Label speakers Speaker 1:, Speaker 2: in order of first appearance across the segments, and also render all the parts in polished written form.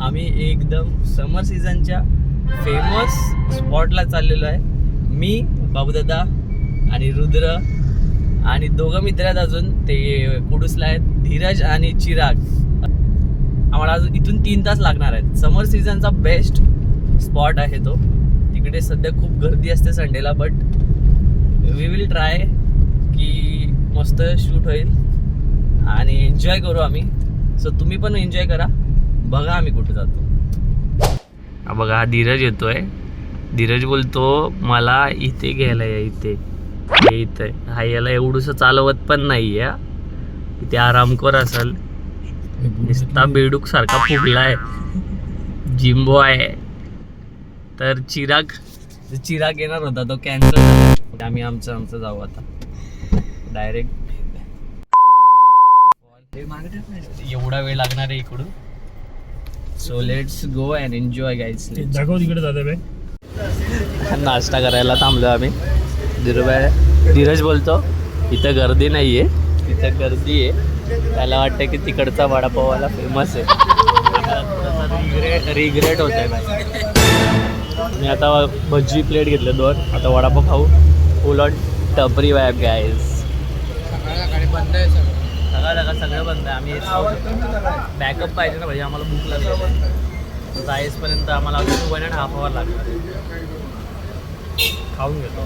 Speaker 1: आम्ही एकदम समर सीझनच्या फेमस स्पॉटला चाललेलो आहे. मी, बाबूदादा आणि रुद्र आणि दोघं मित्र आहेत अजून, ते कुडूसला आहेत, धीरज आणि चिराग. आम्हाला अजून इथून 3 तास लागणार आहेत. समर सीझनचा बेस्ट स्पॉट आहे तो. तिकडे सध्या खूप गर्दी असते संडेला, बट वी विल ट्राय की मस्त शूट होईल आणि एन्जॉय करू आम्ही. सो तुम्ही पण एन्जॉय करा, बघा आम्ही कुठे जातो. हा बघा, हा धीरज येतोय. धीरज बोलतो मला इथे घ्यायला या, इथे इथे. हा याला एवढंसं चालवत पण नाही या, इथे आरामखोर असेल. नुसता बेडूक सारखा फुगलाय, जिम्बो आहे. तर चिराग येणार होता, तो कॅन्सल झाला. आम्ही आमचं जाऊ आता डायरेक्ट. एवढा वेळ लागणार आहे इकडून. So let's go and enjoy guys. नाश्ता करायला थांबलो आम्ही. धीरज बोलतो इथं गर्दी नाही आहे, इथं गर्दी आहे. त्याला वाटतं की तिकडचा वडापावाला फेमस आहे. रिग्रेट होत आहे भाई. मी आता भजी प्लेट घेतले 2, आता वडापाव खाऊ. फुल ऑन टपरी वाईब गाईज. सगळं बंद आहे. आम्ही बॅकअप पाहिजे ना भाई, आम्हाला भूक लागली. जाईसपर्यंत आम्हाला अजून 1.5 hour लागणार. खाऊन घेतो.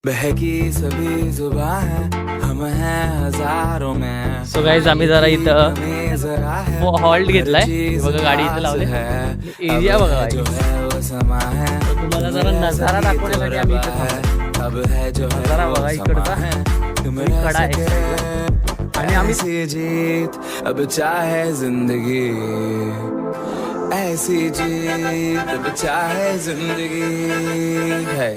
Speaker 2: बहकी सभी जुबां है, हम हैं हजारों में.
Speaker 1: सो गाईज आम्ही जरा इथं हॉल्ट घेतलाय. बघा गाडी इथं लावली. एरिया बघा तुम्हाला जरा नजारा दाखवण्यासाठी आम्ही इथं नजारा बघा इकडचा कडा आहे. आणि आम्ही
Speaker 2: जीत अब चाहे जिंदगी, ऐसी जीत अब चाहे जिंदगी है.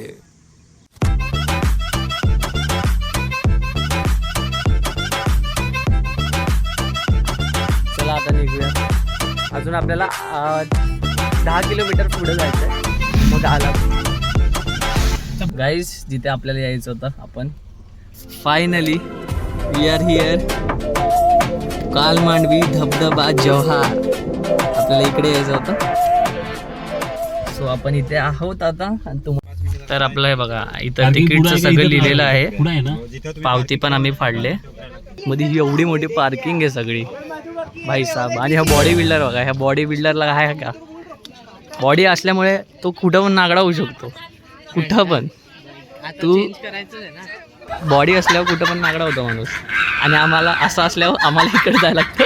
Speaker 1: आता निघूया. अजून आपल्याला 10 किलोमीटर पुढे जायचं आहे, मग आला. गाईज जिथे आपल्याला यायचं होतं, आपण फायनली वी आर हिअर. कालमांडवी धबधबा जव्हार. आपल्याला इकडे यायचं होतं. सो आपण इथे आहोत आता. तर आपलं हे बघा इथं तिकीटचं सगळं लिहिलेलं आहे. पावती पण आम्ही फाडले. मध्ये ही एवढी मोठी पार्किंग आहे सगळी भाई साहब. आणि हा बॉडी बिल्डर बघा, ह्या बॉडी बिल्डरला आहे का बॉडी असल्यामुळे तो कुठं पण नागडा होऊ शकतो. कुठं पण तू बॉडी असल्यावर कुठं पण नागडा होतो माणूस. आणि आम्हाला असं असल्यावर आम्हाला इकडे जायला लागतं.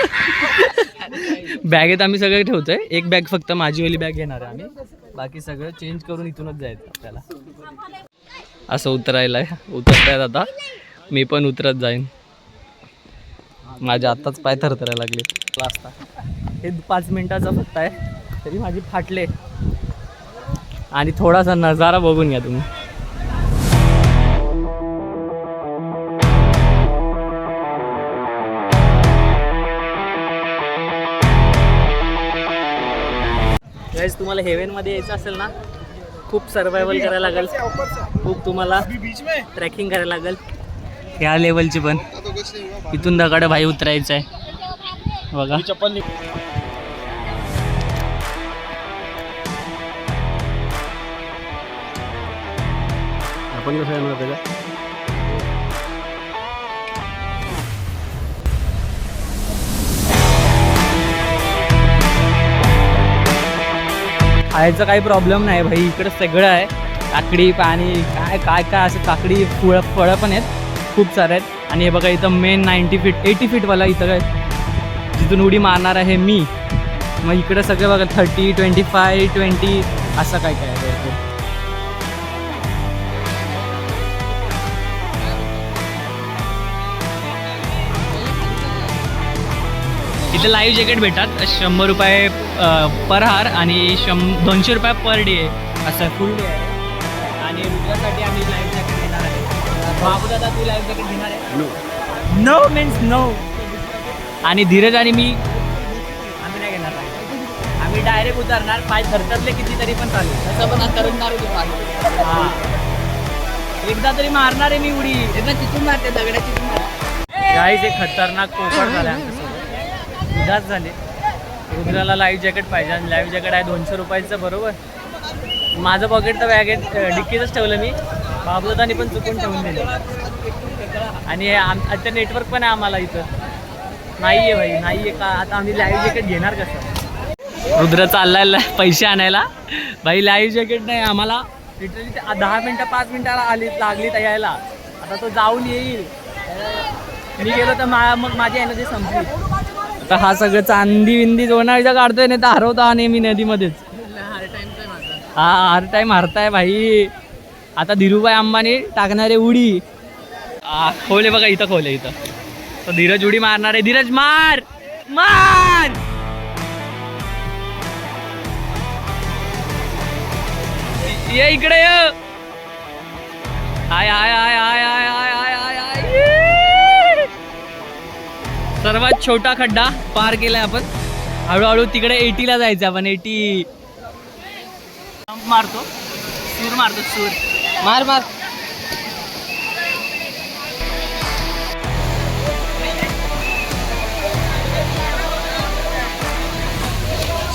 Speaker 1: बॅगेत आम्ही सगळं ठेवतोय. एक बॅग फक्त माझीवाली बॅग घेणार आहे आम्ही. बाकी सगळं चेंज करून इथूनच जायचं आपल्याला. असं उतरतायत आता. मी पण उतरत जाईन. माझ्या आत्ताच पाय थरथरायला लागले. असता हे 5 मिनिटाचा फक्त आहे, तरी माझी फाटले. आणि थोडासा नजारा बघून घ्या तुम्ही. गाईज तुम्हाला हेवेनमध्ये यायचं असेल ना, खूप सर्वायवल करायला लागेल, खूप तुम्हाला ट्रॅकिंग करायला लागेल. ह्या लेवलची पण इथून दगड भाई उतरायचं आहे बघा. आपण कसं येणार त्याला. खायचं काही प्रॉब्लेम नाही भाई, इकडे सगळं आहे. काकडी पाणी काय काय काय असं काकडी फळं पण आहेत खूप सारे आहेत. आणि हे बघा इथं मेन 90 फीट 80 फीटवाला इथं काय जिथून उडी मारणार आहे मी. मग इकडे सगळं बघा 30, 25, 20 असं काय काय आहे. इथे लाईव्ह जॅकेट भेटतात 100 रुपये पर हार आणि 200 रुपये पर डे असं फुल डे आहे. आणि रुद्रासाठी आम्ही लाईव्ह जॅकेट घेणार आहे. बाबूदादा तू लाईव्ह जॅकेट घेणार आहे? No means no. आणि धीरज आणि मी आम्ही नाही घेणार. आम्ही डायरेक्ट उतरणार. पाय थरथरले किती तरी पण चालेल, तसं पण करणार. हां एकदा तरी मारणार आहे मी उडी.
Speaker 3: तिथून मारते दगडाची.
Speaker 1: गाईज एक खतरनाक पोपट झाला आमच्यासोबत. उदास झाले. रुद्राला लाईव्ह जॅकेट पाहिजे आणि लाईव्ह जॅकेट आहे 200 रुपयाचं बरोबर. माझं पॉकेट तर बॅगेट डिक्कीतच ठेवलं मी. बाबूदानी पण चुकून ठेवून दिलं. आणि आता नेटवर्क पण आहे आम्हाला इथं. नाही आहे भाई, नाही आहे का. आता आम्ही लाईव्ह जॅकेट घेणार कसं. रुद्र चाललाय पैसे आणायला. भाई लाईव्ह जॅकेट नाही आम्हाला. लिटरली 10 मिनटं 5 मिनटाला लागली तर यायला. आता तो जाऊन येईल. मी गेलो तर मग माझी एनर्जी संपली. तर हा सगळं चांदी विंदी जोनाळीचा काढतोय नाही तर हरवतो हा नेहमी नदीमध्येच. हा हर टाईम हरताय भाई. आता धीरूभाई अंबानी टाकणारे उडी. खोले बघा इथं खोले इथं. तर धीरज उडी मारणार आहे. धीरज मार मार. ये इकडे ये. हाय हाय हाय हाय हाय हाय हाय हाय हाय. सर्वात छोटा खड्डा पार केलाय आपण. हळूहळू तिकडे 80ला जायचं आपण. 80 मारतो. सूर मारतो सूर.
Speaker 3: मार मार.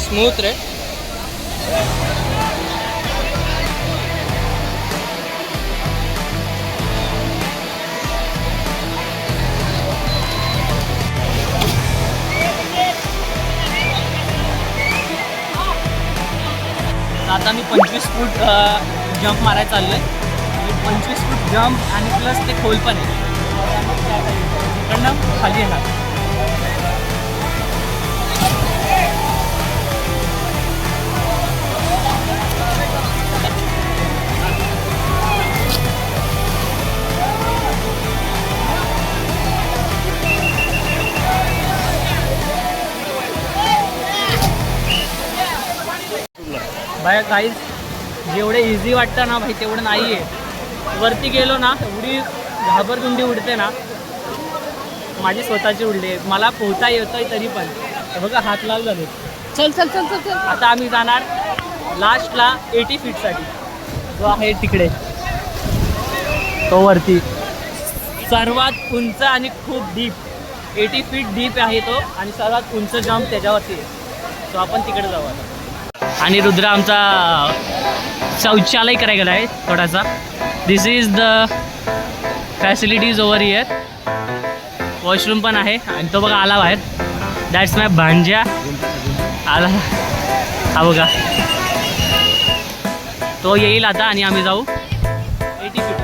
Speaker 1: स्मूथ रे. आता मी 25 फूट जंप मारायला चाललोय. 25 फूट जंप आणि प्लस ते खोल पण आहे. इकडनं खाली येणार. बाय गाईज जेवढे इझी वाटतं ना भाई तेवढं नाही आहे. वरती गेलो ना एवढी घाबरगुंडी उडते ना. माझी स्वतःची उडली आहे. मला पोहता येतोय तरी पण. बघा हात लाल झाले.
Speaker 3: चल चल चल चल चल.
Speaker 1: आता आम्ही जाणार लास्टला 80 फीटसाठी जो आहे तिकडे. तो वरती सर्वात उंच आणि खूप डीप 80 फीट डीप आहे तो. आणि सर्वात उंच जंप त्याच्यावरती आहे. सो आपण तिकडे जाऊ आता. आणि रुद्र आमचा शौचालय करायला गेला आहे थोडासा. This is the facilities over here. Washroom पण आहे. आणि तो बघा आला बाहेर. दॅट्स माय भांज्या आला. हा बघा तो येईल आता आणि आम्ही जाऊ 80 फीट.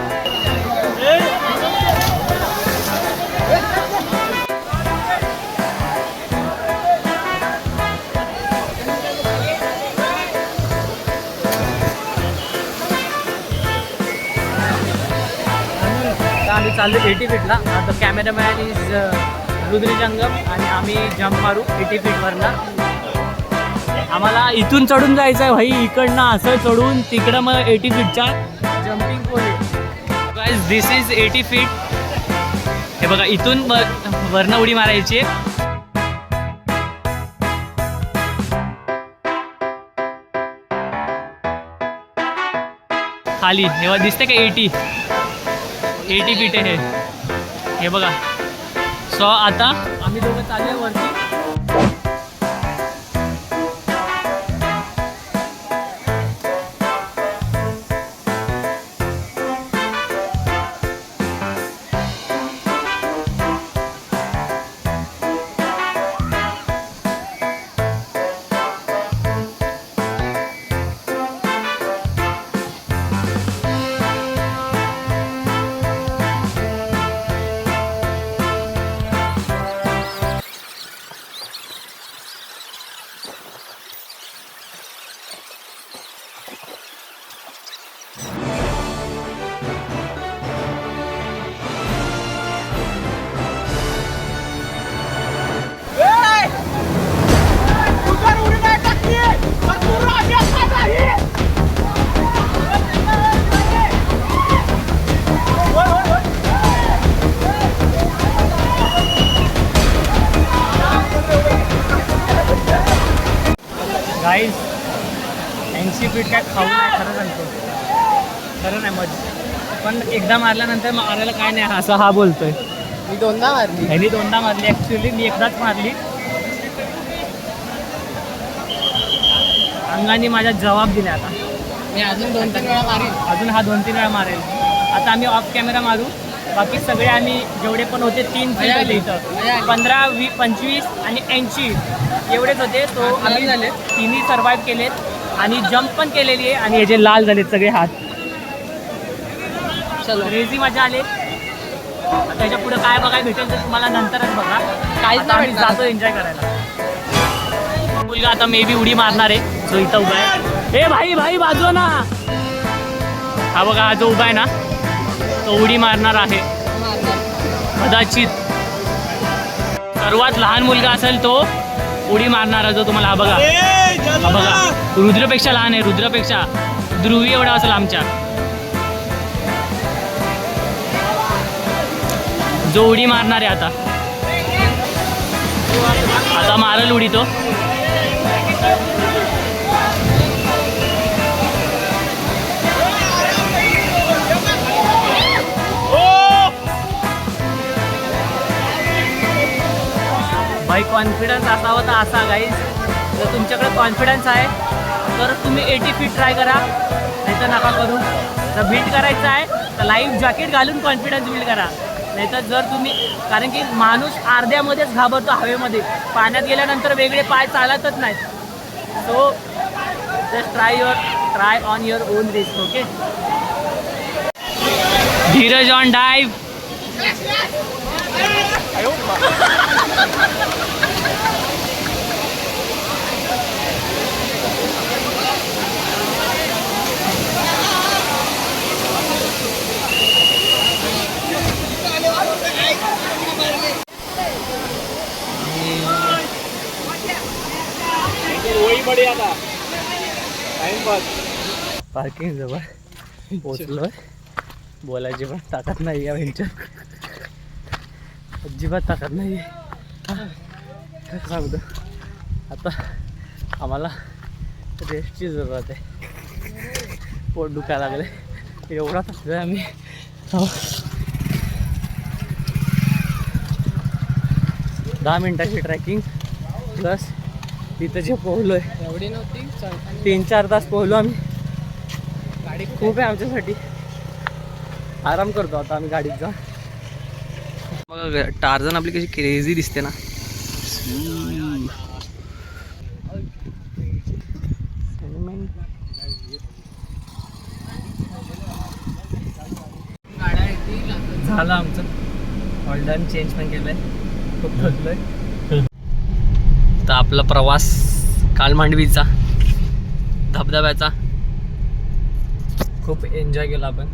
Speaker 1: आम्ही चाललो 80 फीटला. आता कॅमेरामॅन इज रुद्री जंगम आणि आम्ही जंप मारू 80 फीटवरनं. आम्हाला इथून चढून जायचं आहे भाई. इकडनं असं चढून तिकडं मग 80 फीटच्या जम्पिंग पोल आहे. Guys this is 80 feet. हे बघा इथून वरनं उडी मारायची. खाली हेव्हा दिसते का 80 फीट आहे हे बघा. सो आता आम्ही दोघं चालले वरती. गाईज 80 फीट काय खाऊ नाही खरं सांगतो. खरं नाही मजा. पण एकदा मारल्यानंतर मारायला काय नाही असं हा बोलतोय.
Speaker 3: मी दोनदा मारली.
Speaker 1: ह्यानी दोनदा मारली ऍक्च्युली, मी एकदाच मारली. अंगाने माझा जबाब दिला. आता
Speaker 3: मी अजून 2-3 वेळा मारीन.
Speaker 1: अजून हा 2-3 वेळा मारेल. आता आम्ही ऑफ कॅमेरा मारू. बाकी सगळे आम्ही जेवढे पण होते 3 फील्ड होते इथं, 15, 20, 25 आणि 80 एवढेच होते. तो आम्ही
Speaker 3: झाले.
Speaker 1: तिन्ही सर्वाईव्ह केलेत आणि जम्प पण केलेली आहे. आणि हे जे लाल झालेत सगळे हात,
Speaker 3: चलो.
Speaker 1: क्रेझी मजा आले. त्याच्या पुढे काय बघायला भेटेल तर तुम्हाला नंतरच बघा.
Speaker 3: काहीच
Speaker 1: आता आम्ही
Speaker 3: नाही
Speaker 1: जातो एन्जॉय करायला. मुलगा आता मे बी उडी मारणार आहे जो इथं उभा आहे. ए भाई भाई बाजू ना. हा बघा, हा जो उभा आहे ना तो उडी मारणार आहे कदाचित. सर्वात लहान मुलगा असेल तो उडी मारणारा जो तुम्हाला हा बघा, हा बघा रुद्रपेक्षा लहान आहे. रुद्रपेक्षा ध्रुवी एवढा असेल आमच्या. जो उडी मारणार आहे आता मारल उडी तो. भाई कॉन्फिडन्स असावा तर असा गाईज. जर तुमच्याकडे कॉन्फिडन्स आहे तर तुम्ही 80 फीट ट्राय करा, नाहीतर नका करू. जर बिल्ड करायचं आहे तर लाईफ जॅकेट घालून कॉन्फिडन्स बिल्ड करा. नाहीतर जर तुम्ही, कारण की माणूस अर्ध्यामध्येच घाबरतो हवेमध्ये. पाण्यात गेल्यानंतर वेगळे पाय चालतच नाहीत. So just try on your on risk. Okay. Dheeraj on dive. Parking जवळ पोचलोय. बोलायची पण ताकद नाही आहे ह्यांच्या, अजिबात ताकद नाही आहे. सांगतो आता आम्हाला रेस्टची जरूरत आहे. पोट दुखायला लागले, एवढा थकलोय आम्ही. 10 मिनिटाची ट्रॅकिंग प्लस तिथं जे पोहलोय
Speaker 3: एवढी नव्हती.
Speaker 1: 3-4 तास पोहलो आम्ही. गाडी खूप आहे आमच्यासाठी. आराम करतो आता आम्ही गाडीत जा. मग टार्झन आपली कशी क्रेझी दिसते ना. झालं आमचं ऑल डन. चेंज पण केलंय. खूप थकलोय. तर आपला प्रवास कालमांडवीचा धबधब्याचा खूप एन्जॉय केला आपण.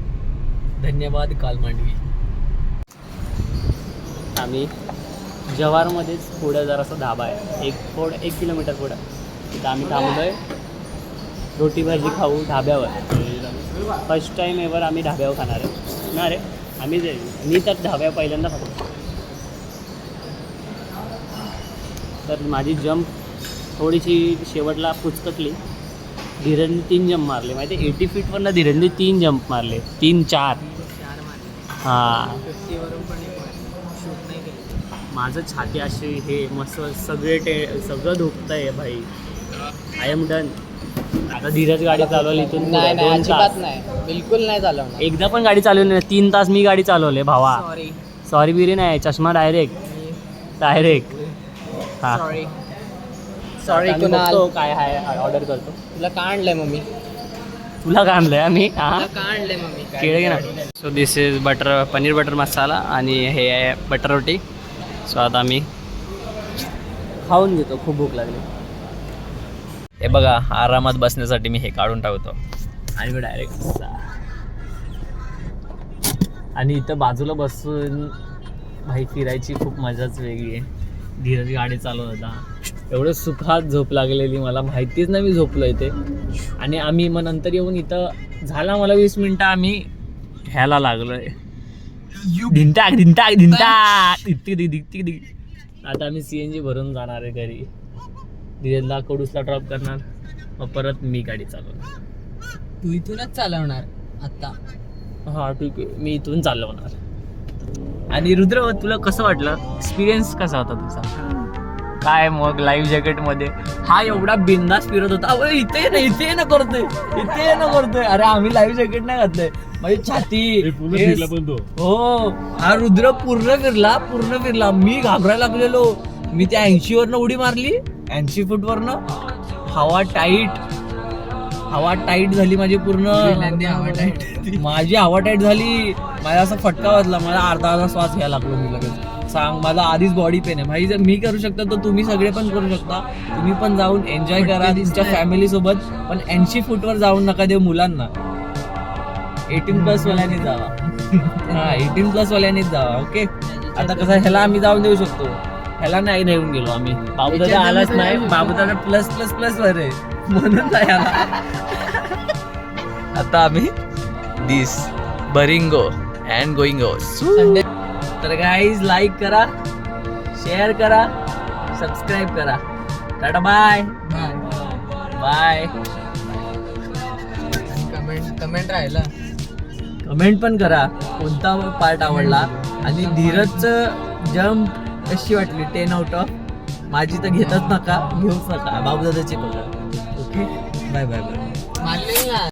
Speaker 1: धन्यवाद कालमांडवी. आम्ही जव्हारमध्येच पुढं जरासा धाबा आहे, 1 किलोमीटर पुढं. तिथं आम्ही थांबलोय रोटी भाजी खाऊ ढाब्यावर. फर्स्ट टाईम एवर आम्ही ढाब्यावर खाणार आहे ना रे. मी तर ढाब्यावर पहिल्यांदा खातो. तर माझी जंप थोडीशी शेवटला पुचकटली. धीरजने 3 जंप मारले माहिती आहे. 80 फीटवरनं धीरजने 3 जंप मारले. 3-4 हां. माझं छाती अशी हे मस्त सगळं दुखतं आहे भाई. I am done. आता धीरज गाडी चालवली इथून
Speaker 3: नाही नाही,
Speaker 1: 2
Speaker 3: अजिबात
Speaker 1: तास.
Speaker 3: नाही, बिलकुल नाही चालवणार.
Speaker 1: एकदा पण गाडी चालवली नाही. 3 तास मी गाडी चालवले भावा.
Speaker 3: सॉरी
Speaker 1: सॉरी बिरी नाही, चष्मा डायरेक्ट हां.
Speaker 3: सॉरी
Speaker 1: आम्ही
Speaker 3: कुणाल.
Speaker 1: बघतो काय आहे, ऑर्डर करतो.
Speaker 3: तुला का आणलंय मम्मी?
Speaker 1: तुला काय आणलंय आम्ही? हां,
Speaker 3: तुला का आणलंय मम्मी?
Speaker 1: केळं घे ना. So this is paneer butter masala आणि हे आहे बटर रोटी. सो आता आम्ही खाऊन घेतो, खूप भूक लागली. हे बघा, आरामात बसण्यासाठी मी हे काढून टाकतो आणि मी डायरेक्ट. आणि इथं बाजूला बसून भाई फिरायची खूप मजाच वेगळी आहे. धीरज गाडी चालवत होता. एवढं सुखात झोप लागलेली, मला माहितीच नाही मी झोपलो इथे. आणि आम्ही मग नंतर येऊन इथं झाला मला 20 मिनटं आम्ही ह्याला लागलोय. धिंटाक आता आम्ही CNG भरून जाणार आहे घरी. धीरजला कडूसला ड्रॉप करणार, मग परत मी गाडी चालवणार.
Speaker 3: तू इथूनच चालवणार आता?
Speaker 1: हा ठीक आहे, मी इथून चालवणार. आणि रुद्र, तुला कसं वाटलं? एक्सपिरियन्स कसा होता तुझा? काय मग लाईव्ह जॅकेट मध्ये हा एवढा बिंदास फिरत होता. अरे इथे ना करतोय. अरे आम्ही लाईव्ह जॅकेट नाही घातलंय, माझी छाती हो. हा रुद्र पूर्ण फिरला. मी घाबरायला लागलेलो. मी त्या 80 वरनं उडी मारली, 80 फूट वरनं. हवा टाईट झाली माझी पूर्ण. माझी हवा टाईट झाली. माझा असा फटका वाजला. मला अर्धा श्वास घ्यायला लागलो मी लगेच. सांग, मला आधीच बॉडी पेन आहे भाई. जर मी करू शकतो तर तुम्ही सगळे पण करू शकता. तुम्ही पण जाऊन एन्जॉय करा तुमच्या फॅमिली सोबत. पण 80 फूटवर जाऊन नका देऊ मुलांना. 18+ वाल्यांनी जावा. हा 18+ वाल्यांनीच जावा. ओके. आता कसं ह्याला आम्ही जाऊन देऊ शकतो, ह्याला नाही नेऊन गेलो आम्ही. बाबूदादा आलाच नाही. बाबूदादा प्लस वर आहे म्हणून नाही आला. आता आम्ही दिस बरिंगो अँड गोइंगो. तर गाईज लाईक करा, शेअर करा, सबस्क्राईब करा. Tata bye.
Speaker 3: कमेंट राहिला.
Speaker 1: कमेंट पण करा कोणता पार्ट आवडला. आणि धीरजचं जम्प कशी वाटली 10 आउट ऑफ. माझी तर घेऊच नका. बाबूदादाची बघा. ओके. बाय.
Speaker 3: मानले ना.